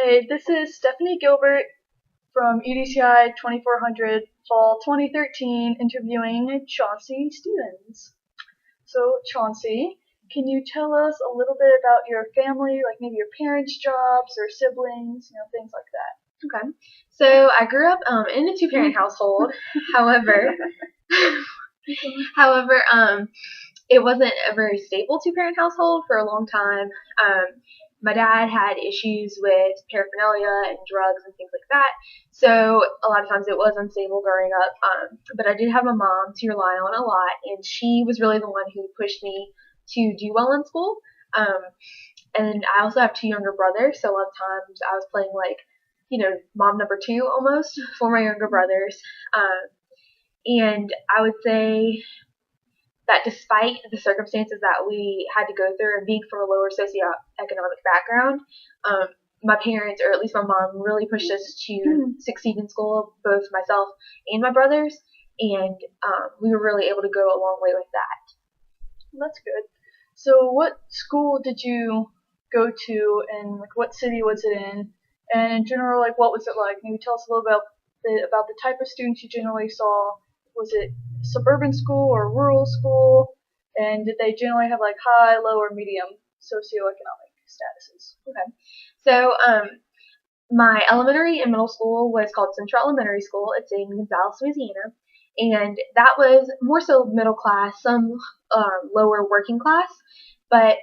Hey, this is Stephanie Gilbert from EDCI 2400 Fall 2013 interviewing Chauncey Stevens. So, Chauncey, can you tell us a little bit about your family, like maybe your parents' jobs or siblings, things like that? Okay. So I grew up in a two-parent household. However, however, it wasn't a very stable two-parent household for a long time. My dad had issues with paraphernalia and drugs and things like that. So a lot of times it was unstable growing up. But I did have a mom to rely on a lot, and she was really the one who pushed me to do well in school. And I also have two younger brothers, so a lot of times I was playing mom number two almost for my younger brothers. And I would say that despite the circumstances that we had to go through and being from a lower socioeconomic background, my parents, or at least my mom, really pushed us to succeed in school, both myself and my brothers, and we were really able to go a long way with that. That's good. So what school did you go to, and what city was it in? And in general, what was it like? Maybe tell us a little bit about the type of students you generally saw. Was it suburban school or rural school? And did they generally have high, low, or medium socioeconomic statuses? Okay. So my elementary and middle school was called Central Elementary School. It's in Gonzales, Louisiana. And that was more so middle class, some lower working class, but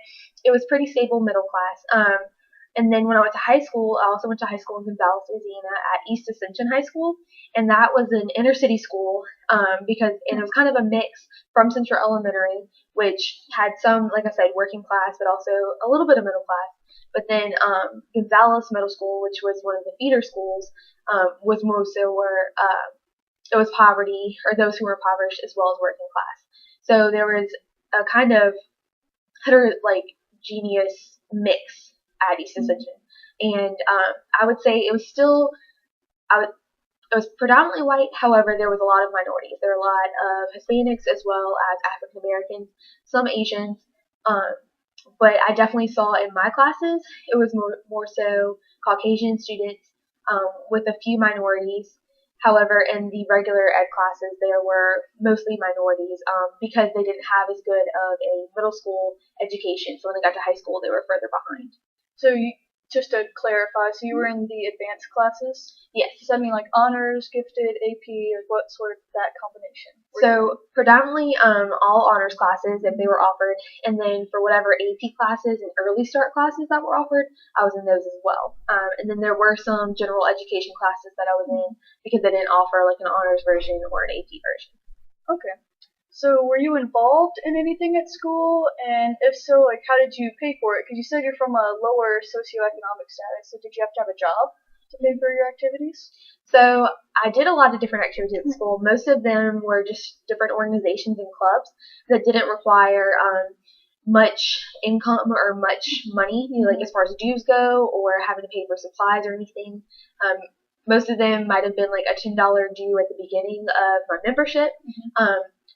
it was pretty stable middle class. And then when I went to high school, I also went to high school in Gonzales, Louisiana at East Ascension High School. And that was an inner city school and it was kind of a mix from Central Elementary, which had some, like I said, working class, but also a little bit of middle class. But then Gonzales Middle School, which was one of the feeder schools, was more so where it was poverty, or those who were impoverished, as well as working class. So there was a kind of heterogeneous mix at East Ascension. And I would say it was still, it was predominantly white. However, there was a lot of minorities. There were a lot of Hispanics as well as African Americans, some Asians. But I definitely saw in my classes, it was more so Caucasian students with a few minorities. However, in the regular ed classes, there were mostly minorities because they didn't have as good of a middle school education. So when they got to high school, they were further behind. So just to clarify, so you were in the advanced classes? Yes. Does that mean honors, gifted, AP, or what sort of that combination? So predominantly all honors classes if they were offered, and then for whatever AP classes and early start classes that were offered, I was in those as well. And then there were some general education classes that I was in because they didn't offer an honors version or an AP version. Okay. So were you involved in anything at school? And if so, how did you pay for it? Because you said you're from a lower socioeconomic status, so did you have to have a job to pay for your activities? So I did a lot of different activities at school. Most of them were just different organizations and clubs that didn't require much income or much money, as far as dues go, or having to pay for supplies or anything. Most of them might have been a $10 due at the beginning of my membership.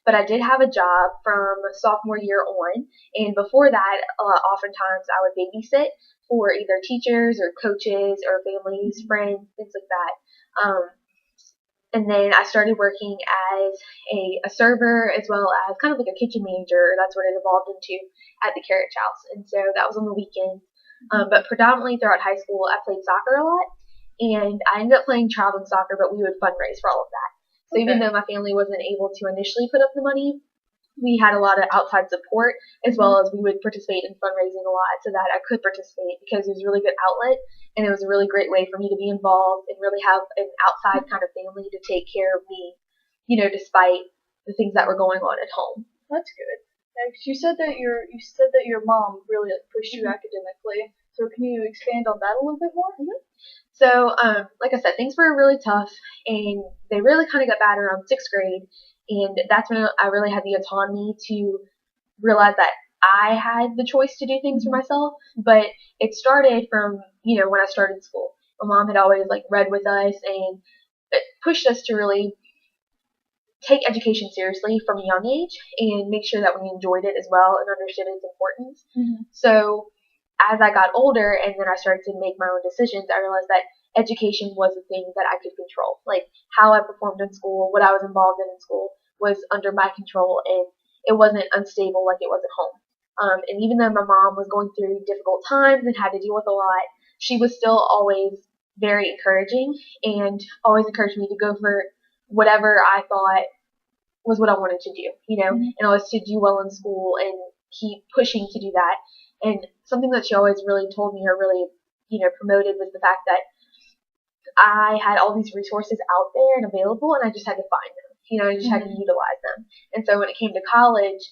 But I did have a job from sophomore year on, and before that, oftentimes I would babysit for either teachers or coaches or families, friends, things like that. And then I started working as a server as well as kind of a kitchen manager. That's what it evolved into at the Carriage House. And so that was on the weekends. But predominantly throughout high school, I played soccer a lot, and I ended up playing traveling soccer, but we would fundraise for all of that. So even though my family wasn't able to initially put up the money, we had a lot of outside support, as well as we would participate in fundraising a lot so that I could participate, because it was a really good outlet, and it was a really great way for me to be involved and really have an outside kind of family to take care of me, despite the things that were going on at home. That's good. You said that your mom really pushed you academically. So can you expand on that a little bit more? So, like I said, things were really tough, and they really kind of got bad around 6th grade, and that's when I really had the autonomy to realize that I had the choice to do things for myself. But it started from, when I started school. My mom had always, read with us, and it pushed us to really take education seriously from a young age and make sure that we enjoyed it as well and understood its importance. So as I got older and then I started to make my own decisions, I realized that education was a thing that I could control. Like how I performed in school, what I was involved in school was under my control, and it wasn't unstable like it was at home. And even though my mom was going through difficult times and had to deal with a lot, she was still always very encouraging and always encouraged me to go for whatever I thought was what I wanted to do, and always to do well in school and keep pushing to do that. And something that she always really told me or really, promoted was the fact that I had all these resources out there and available, and I just had to find them. I just had to utilize them. And so when it came to college,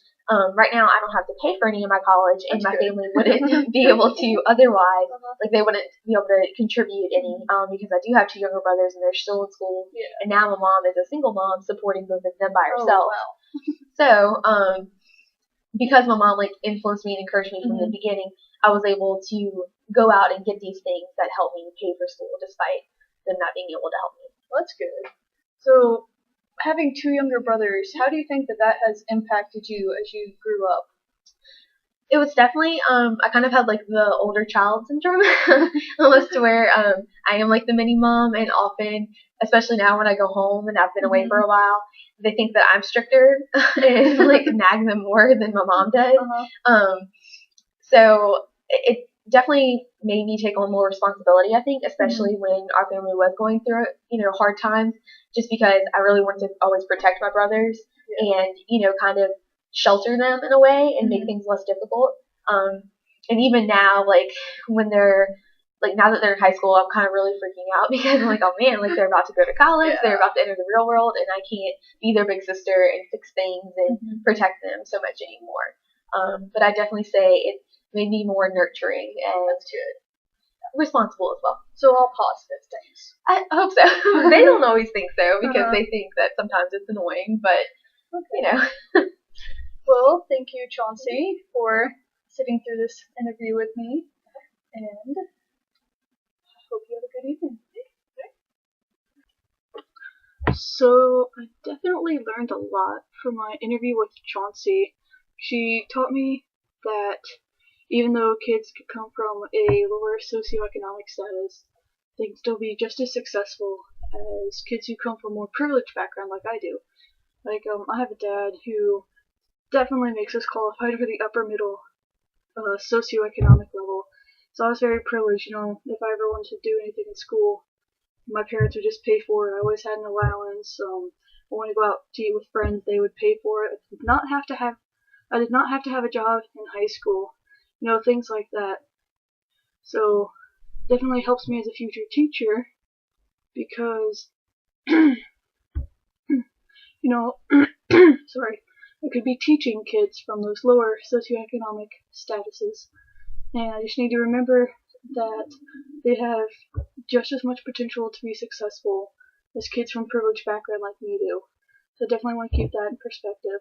right now I don't have to pay for any of my college, and my family wouldn't be able to otherwise. Like they wouldn't be able to contribute any, because I do have 2 younger brothers and they're still in school. Yeah. And now my mom is a single mom supporting both of them by herself. Oh, wow. So, because my mom influenced me and encouraged me from the beginning, I was able to go out and get these things that helped me pay for school despite them not being able to help me. Well, that's good. So, having 2 younger brothers, how do you think that has impacted you as you grew up? It was definitely, I kind of had the older child syndrome, almost to where I am the mini mom, and often, especially now when I go home and I've been away for a while, they think that I'm stricter and nag them more than my mom does. So it definitely made me take on more responsibility, I think, especially when our family was going through hard times, just because I really wanted to always protect my brothers and kind of shelter them in a way and make things less difficult. And even now, when they're now that they're in high school, I'm kind of really freaking out because I'm oh man, they're about to go to college, they're about to enter the real world, and I can't be their big sister and fix things and protect them so much anymore. But I definitely say it made me more nurturing and responsible as well. So all positive things. I hope so. They don't always think so because they think that sometimes it's annoying, but Well, thank you, Chauncey, for sitting through this interview with me, and I hope you have a good evening. So, I definitely learned a lot from my interview with Chauncey. She taught me that even though kids could come from a lower socioeconomic status, they can still be just as successful as kids who come from a more privileged background like I do. I have a dad who definitely makes us qualified for the upper middle socioeconomic level. So I was very privileged, if I ever wanted to do anything in school, my parents would just pay for it. I always had an allowance. I wanted to go out to eat with friends, they would pay for it. I did not have to have a job in high school, things like that. So definitely helps me as a future teacher because, sorry, I could be teaching kids from those lower socioeconomic statuses. And I just need to remember that they have just as much potential to be successful as kids from privileged background like me do. So I definitely want to keep that in perspective.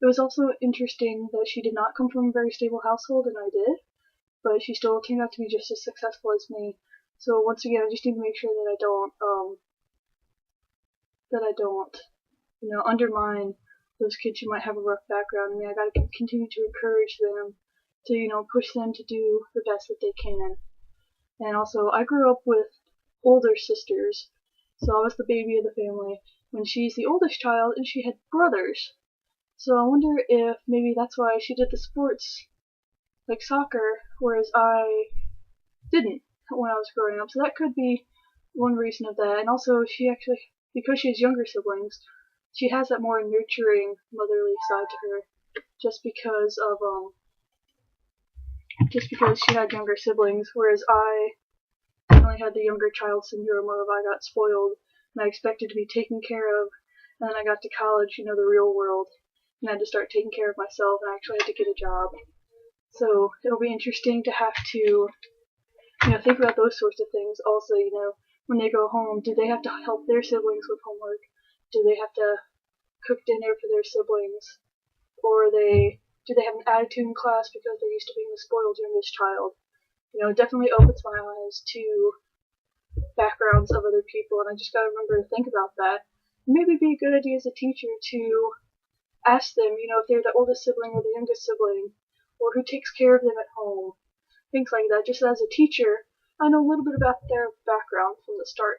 It was also interesting that she did not come from a very stable household, and I did, but she still turned out to be just as successful as me. So once again, I just need to make sure that I don't, undermine those kids who might have a rough background. I gotta continue to encourage them to, push them to do the best that they can. And also, I grew up with older sisters, so I was the baby of the family when she's the oldest child and she had brothers. So I wonder if maybe that's why she did the sports, like soccer, whereas I didn't when I was growing up. So that could be one reason of that. And also, she actually, because she has younger siblings, she has that more nurturing motherly side to her, just because she had younger siblings, whereas I only had the younger child syndrome of I got spoiled and I expected to be taken care of, and then I got to college, the real world, and I had to start taking care of myself and I actually had to get a job. So it'll be interesting to have to, think about those sorts of things. Also, when they go home, do they have to help their siblings with homework? Do they have to cook dinner for their siblings? Or do they have an attitude in class because they're used to being the spoiled youngest child? It definitely opens my eyes to backgrounds of other people, and I just gotta remember to think about that. Maybe it'd be a good idea as a teacher to ask them, if they're the oldest sibling or the youngest sibling, or who takes care of them at home. things like that. Just as a teacher, I know a little bit about their background from the start.